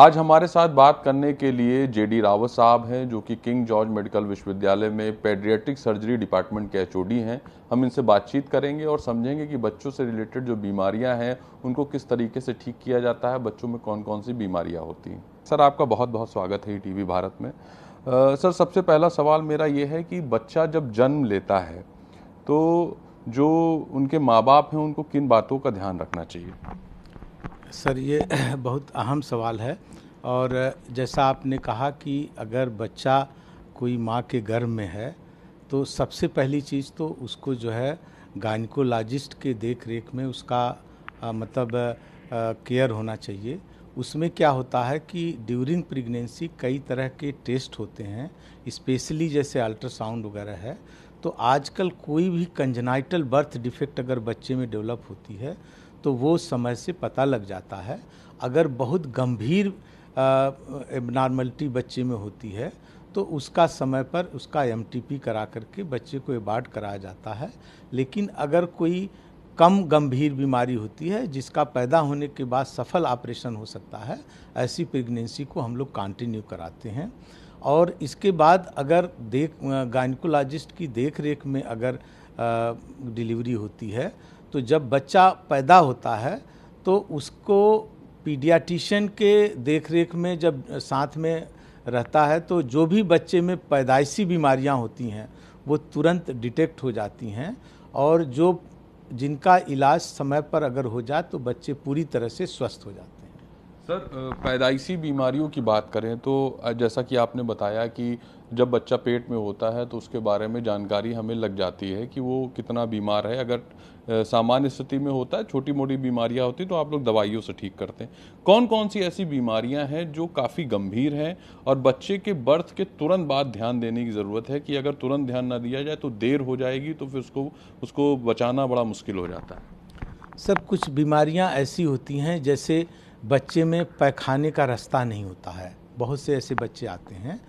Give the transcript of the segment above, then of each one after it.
आज हमारे साथ बात करने के लिए जेडी रावत साहब हैं, जो कि किंग जॉर्ज मेडिकल विश्वविद्यालय में पेडियाट्रिक सर्जरी डिपार्टमेंट के एचओडी हैं। हम इनसे बातचीत करेंगे और समझेंगे कि बच्चों से रिलेटेड जो बीमारियां हैं उनको किस तरीके से ठीक किया जाता है, बच्चों में कौन कौन सी बीमारियां होती हैं। सर, आपका बहुत बहुत स्वागत है टीवी भारत में। सर, सबसे पहला सवाल मेरा ये है कि बच्चा जब जन्म लेता है तो जो उनके माँ बाप हैं उनको किन बातों का ध्यान रखना चाहिए? सर, ये बहुत अहम सवाल है। और जैसा आपने कहा कि अगर बच्चा कोई माँ के गर्भ में है तो सबसे पहली चीज़ तो उसको जो है गायनिकोलॉजिस्ट के देख रेख में उसका केयर होना चाहिए। उसमें क्या होता है कि ड्यूरिंग प्रेगनेंसी कई तरह के टेस्ट होते हैं, स्पेशली जैसे अल्ट्रासाउंड वगैरह है। तो आजकल कोई भी कंजेनाइटल बर्थ डिफेक्ट अगर बच्चे में डेवलप होती है तो वो समय से पता लग जाता है। अगर बहुत गंभीर एबनॉर्मलिटी बच्चे में होती है तो उसका समय पर उसका एमटीपी करा करके बच्चे को एबार्ट कराया जाता है। लेकिन अगर कोई कम गंभीर बीमारी होती है जिसका पैदा होने के बाद सफल ऑपरेशन हो सकता है, ऐसी प्रेगनेंसी को हम लोग कंटिन्यू कराते हैं। और इसके बाद अगर गायनिकोलॉजिस्ट की देख रेख में अगर डिलीवरी होती है तो जब बच्चा पैदा होता है तो उसको पीडियाट्रिशियन के देखरेख में जब साथ में रहता है तो जो भी बच्चे में पैदाइशी बीमारियां होती हैं वो तुरंत डिटेक्ट हो जाती हैं। और जिनका इलाज समय पर अगर हो जाए तो बच्चे पूरी तरह से स्वस्थ हो जाते हैं। सर, पैदाइशी बीमारियों की बात करें तो जैसा कि आपने बताया कि जब बच्चा पेट में होता है तो उसके बारे में जानकारी हमें लग जाती है कि वो कितना बीमार है। अगर सामान्य स्थिति में होता है, छोटी मोटी बीमारियां होती तो आप लोग दवाइयों से ठीक करते हैं। कौन कौन सी ऐसी बीमारियां हैं जो काफ़ी गंभीर हैं और बच्चे के बर्थ के तुरंत बाद ध्यान देने की ज़रूरत है कि अगर तुरंत ध्यान न दिया जाए तो देर हो जाएगी, तो फिर उसको बचाना बड़ा मुश्किल हो जाता है? सर, कुछ बीमारियां ऐसी होती हैं जैसे बच्चे में पैखाने का रास्ता नहीं होता है। बहुत से ऐसे बच्चे आते हैं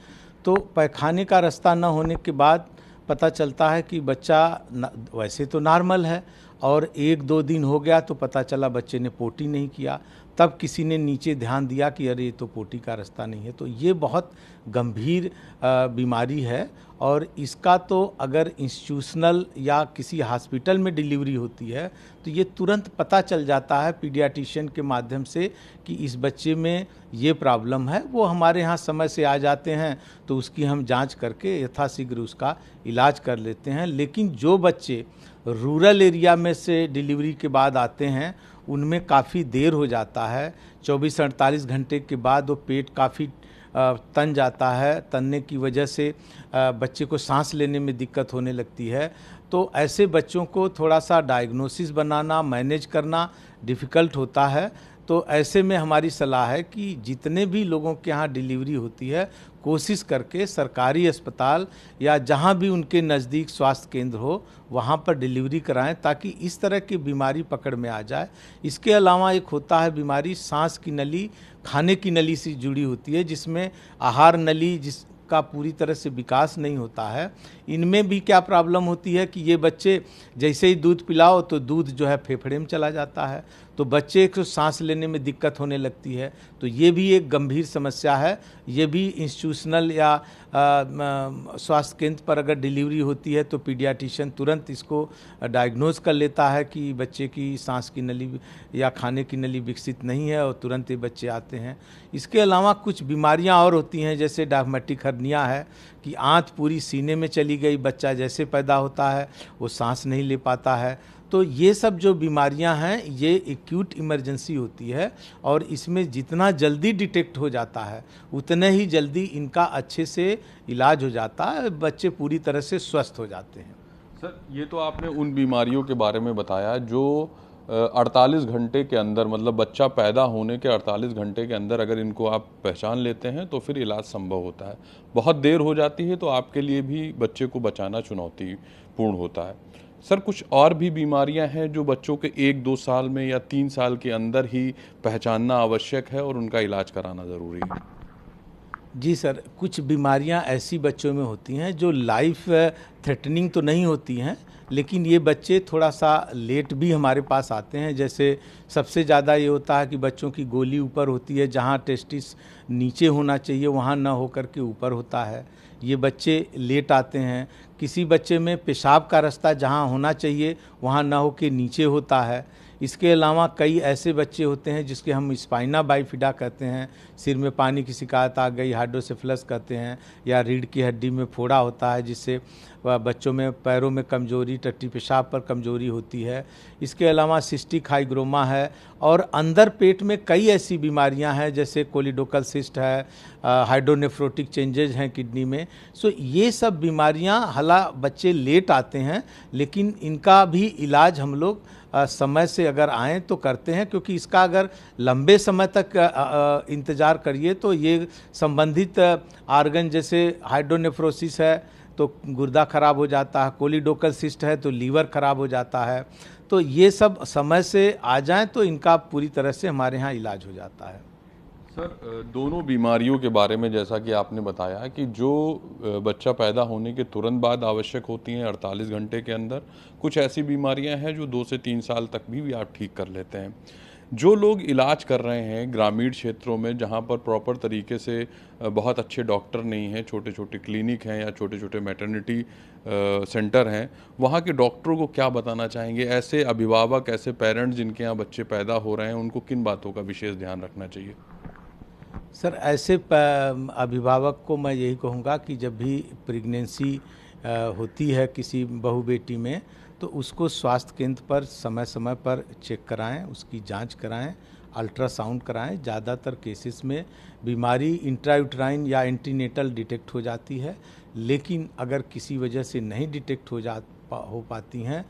तो पैखाने का रास्ता न होने के बाद पता चलता है कि बच्चा वैसे तो नॉर्मल है और 1-2 दिन हो गया तो पता चला बच्चे ने पोटी नहीं किया। तब किसी ने नीचे ध्यान दिया कि अरे ये तो पोटी का रास्ता नहीं है। तो ये बहुत गंभीर बीमारी है और इसका तो अगर इंस्टीट्यूशनल या किसी हॉस्पिटल में डिलीवरी होती है तो ये तुरंत पता चल जाता है पीडियाट्रिशियन के माध्यम से कि इस बच्चे में ये प्रॉब्लम है। वो हमारे यहाँ समय से आ जाते हैं तो उसकी हम जांच करके यथाशीघ्र उसका इलाज कर लेते हैं। लेकिन जो बच्चे रूरल एरिया में से डिलीवरी के बाद आते हैं उनमें काफ़ी देर हो जाता है। 24-48 घंटे के बाद वो पेट काफ़ी तन जाता है। तनने की वजह से बच्चे को सांस लेने में दिक्कत होने लगती है। तो ऐसे बच्चों को थोड़ा सा डायग्नोसिस बनाना, मैनेज करना डिफ़िकल्ट होता है। तो ऐसे में हमारी सलाह है कि जितने भी लोगों के यहाँ डिलीवरी होती है कोशिश करके सरकारी अस्पताल या जहाँ भी उनके नज़दीक स्वास्थ्य केंद्र हो वहाँ पर डिलीवरी कराएं ताकि इस तरह की बीमारी पकड़ में आ जाए। इसके अलावा एक होता है बीमारी सांस की नली, खाने की नली से जुड़ी होती है, जिसमें आहार नली जिसका पूरी तरह से विकास नहीं होता है। इनमें भी क्या प्रॉब्लम होती है कि ये बच्चे जैसे ही दूध पिलाओ तो दूध जो है फेफड़े में चला जाता है तो बच्चे को सांस लेने में दिक्कत होने लगती है। तो ये भी एक गंभीर समस्या है। ये भी इंस्टीट्यूशनल या स्वास्थ्य केंद्र पर अगर डिलीवरी होती है तो पीडियाट्रिशियन तुरंत इसको डायग्नोज कर लेता है कि बच्चे की सांस की नली या खाने की नली विकसित नहीं है और तुरंत ये बच्चे आते हैं। इसके अलावा कुछ बीमारियां और होती हैं जैसे डायफ्रेक्टिक हर्निया है कि आंत पूरी सीने में चली गई, बच्चा जैसे पैदा होता है वो सांस नहीं ले पाता है। तो ये सब जो बीमारियां हैं ये एक्यूट इमरजेंसी होती है और इसमें जितना जल्दी डिटेक्ट हो जाता है उतने ही जल्दी इनका अच्छे से इलाज हो जाता है, बच्चे पूरी तरह से स्वस्थ हो जाते हैं। सर, ये तो आपने उन बीमारियों के बारे में बताया जो 48 घंटे के अंदर, मतलब बच्चा पैदा होने के 48 घंटे के अंदर अगर इनको आप पहचान लेते हैं तो फिर इलाज संभव होता है। बहुत देर हो जाती है तो आपके लिए भी बच्चे को बचाना चुनौतीपूर्ण होता है। सर, कुछ और भी बीमारियां हैं जो बच्चों के 1-2 साल में या 3 साल के अंदर ही पहचानना आवश्यक है और उनका इलाज कराना ज़रूरी है? जी सर, कुछ बीमारियां ऐसी बच्चों में होती हैं जो लाइफ थ्रेटनिंग तो नहीं होती हैं, लेकिन ये बच्चे थोड़ा सा लेट भी हमारे पास आते हैं। जैसे सबसे ज़्यादा ये होता है कि बच्चों की गोली ऊपर होती है, जहाँ टेस्टिस नीचे होना चाहिए वहाँ ना होकर के ऊपर होता है, ये बच्चे लेट आते हैं। किसी बच्चे में पेशाब का रास्ता जहाँ होना चाहिए वहाँ ना हो के नीचे होता है। इसके अलावा कई ऐसे बच्चे होते हैं जिसके हम स्पाइना बाइफिडा कहते हैं, सिर में पानी की शिकायत आ गई, हाइड्रोसेफलस कहते हैं, या रीढ़ की हड्डी में फोड़ा होता है जिससे बच्चों में पैरों में कमजोरी, टट्टी पेशाब पर कमजोरी होती है। इसके अलावा सिस्टिक हाइग्रोमा है, और अंदर पेट में कई ऐसी बीमारियां हैं जैसे कोलिडोकल सिस्ट है, हाइड्रोनेफ्रोटिक चेंजेज हैं किडनी में। सो ये सब बीमारियां हाला बच्चे लेट आते हैं, लेकिन इनका भी इलाज हम लोग समय से अगर आएँ तो करते हैं, क्योंकि इसका अगर लंबे समय तक इंतज़ार करिए तो ये संबंधित आर्गन, जैसे हाइड्रोनेफ्रोसिस है तो गुर्दा खराब हो जाता है, कोलिडोकल सिस्ट है तो लीवर खराब हो जाता है। तो ये सब समय से आ जाएं तो इनका पूरी तरह से हमारे यहाँ इलाज हो जाता है। सर, दोनों बीमारियों के बारे में जैसा कि आपने बताया कि जो बच्चा पैदा होने के तुरंत बाद आवश्यक होती हैं 48 घंटे के अंदर, कुछ ऐसी बीमारियां हैं जो 2 से 3 साल तक भी आप ठीक कर लेते हैं। जो लोग इलाज कर रहे हैं ग्रामीण क्षेत्रों में जहां पर प्रॉपर तरीके से बहुत अच्छे डॉक्टर नहीं हैं, छोटे छोटे क्लिनिक हैं या छोटे छोटे मैटरनिटी सेंटर हैं, वहाँ के डॉक्टरों को क्या बताना चाहेंगे? ऐसे अभिभावक, ऐसे पेरेंट्स जिनके यहाँ बच्चे पैदा हो रहे हैं, उनको किन बातों का विशेष ध्यान रखना चाहिए? सर, ऐसे अभिभावक को मैं यही कहूँगा कि जब भी प्रेगनेंसी होती है किसी बहू बेटी में, तो उसको स्वास्थ्य केंद्र पर समय समय पर चेक कराएं, उसकी जांच कराएं, अल्ट्रासाउंड कराएं। ज़्यादातर केसेस में बीमारी इंट्रायूट्राइन या एंटीनेटल डिटेक्ट हो जाती है, लेकिन अगर किसी वजह से नहीं डिटेक्ट हो पाती हैं,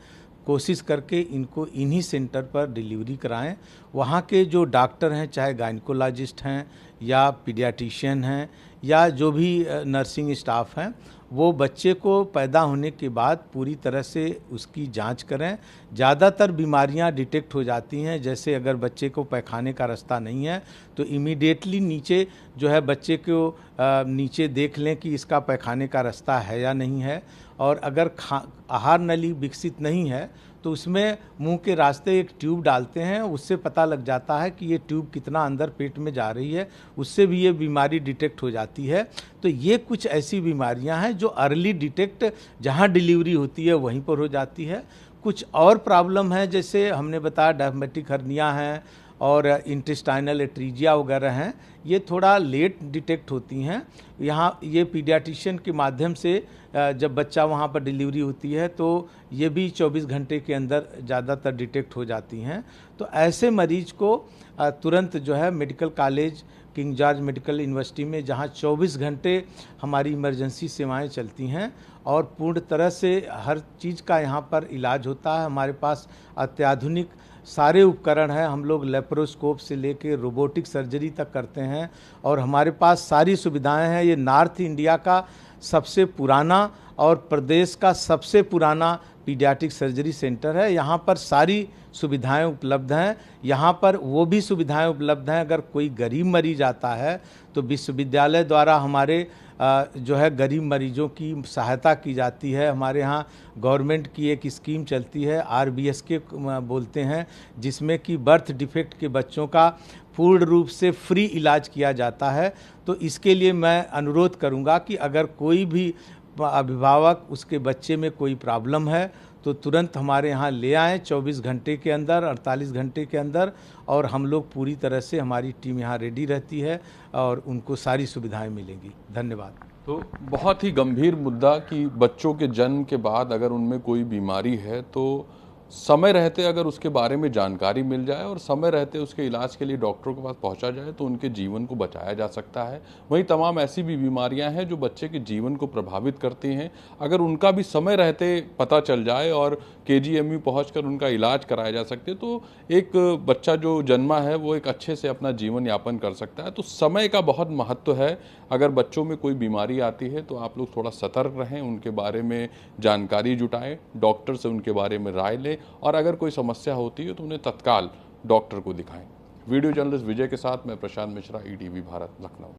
कोशिश करके इनको इन्हीं सेंटर पर डिलीवरी कराएं। वहाँ के जो डॉक्टर हैं, चाहे गायनकोलॉजिस्ट हैं या पीडियाट्रिशियन हैं या जो भी नर्सिंग स्टाफ हैं, वो बच्चे को पैदा होने के बाद पूरी तरह से उसकी जांच करें। ज़्यादातर बीमारियां डिटेक्ट हो जाती हैं, जैसे अगर बच्चे को पैखाने का रास्ता नहीं है तो इमीडिएटली नीचे जो है बच्चे को नीचे देख लें कि इसका पैखाने का रास्ता है या नहीं है, और अगर आहार नली विकसित नहीं है तो उसमें मुंह के रास्ते एक ट्यूब डालते हैं, उससे पता लग जाता है कि ये ट्यूब कितना अंदर पेट में जा रही है, उससे भी ये बीमारी डिटेक्ट हो जाती है। तो ये कुछ ऐसी बीमारियां हैं जो अर्ली डिटेक्ट जहां डिलीवरी होती है वहीं पर हो जाती है। कुछ और प्रॉब्लम है, जैसे हमने बताया डायबिटिक हर्निया है और इंटेस्टाइनल एट्रीजिया वगैरह हैं, ये थोड़ा लेट डिटेक्ट होती हैं। यहाँ ये पीडियाट्रिशियन के माध्यम से जब बच्चा वहाँ पर डिलीवरी होती है तो ये भी 24 घंटे के अंदर ज़्यादातर डिटेक्ट हो जाती हैं। तो ऐसे मरीज को तुरंत जो है medical college, king George medical university में, जहाँ 24 घंटे हमारी इमरजेंसी सेवाएं चलती हैं और पूर्ण तरह से हर चीज़ का यहाँ पर इलाज होता है। हमारे पास अत्याधुनिक सारे उपकरण हैं, हम लोग लेप्रोस्कोप से लेके रोबोटिक सर्जरी तक करते हैं और हमारे पास सारी सुविधाएं हैं। ये नॉर्थ इंडिया का सबसे पुराना और प्रदेश का सबसे पुराना पीडियाट्रिक सर्जरी सेंटर है। यहाँ पर सारी सुविधाएं उपलब्ध हैं। यहाँ पर वो भी सुविधाएं उपलब्ध हैं, अगर कोई गरीब मरीज आता है तो विश्वविद्यालय द्वारा हमारे जो है गरीब मरीजों की सहायता की जाती है। हमारे यहाँ गवर्नमेंट की एक स्कीम चलती है, RBSK बोलते हैं, जिसमें कि बर्थ डिफेक्ट के बच्चों का पूर्ण रूप से फ्री इलाज किया जाता है। तो इसके लिए मैं अनुरोध करूंगा कि अगर कोई भी अभिभावक, उसके बच्चे में कोई प्रॉब्लम है तो तुरंत हमारे यहाँ ले आएँ 24 घंटे के अंदर, 48 घंटे के अंदर, और हम लोग पूरी तरह से, हमारी टीम यहाँ रेडी रहती है और उनको सारी सुविधाएं मिलेंगी। धन्यवाद। तो बहुत ही गंभीर मुद्दा कि बच्चों के जन्म के बाद अगर उनमें कोई बीमारी है तो समय रहते अगर उसके बारे में जानकारी मिल जाए और समय रहते उसके इलाज के लिए डॉक्टरों के पास पहुंचा जाए तो उनके जीवन को बचाया जा सकता है। वहीं तमाम ऐसी भी बीमारियां हैं जो बच्चे के जीवन को प्रभावित करती हैं, अगर उनका भी समय रहते पता चल जाए और KGMU पहुंचकर उनका इलाज कराया जा सकते तो एक बच्चा जो जन्मा है वो एक अच्छे से अपना जीवन यापन कर सकता है। तो समय का बहुत महत्व है। अगर बच्चों में कोई बीमारी आती है तो आप लोग थोड़ा सतर्क रहें, उनके बारे में जानकारी जुटाएं, डॉक्टर से उनके बारे में राय लें और अगर कोई समस्या होती है तो उन्हें तत्काल डॉक्टर को दिखाएं। वीडियो जर्नलिस्ट विजय के साथ मैं प्रशांत मिश्रा, ETV भारत, लखनऊ।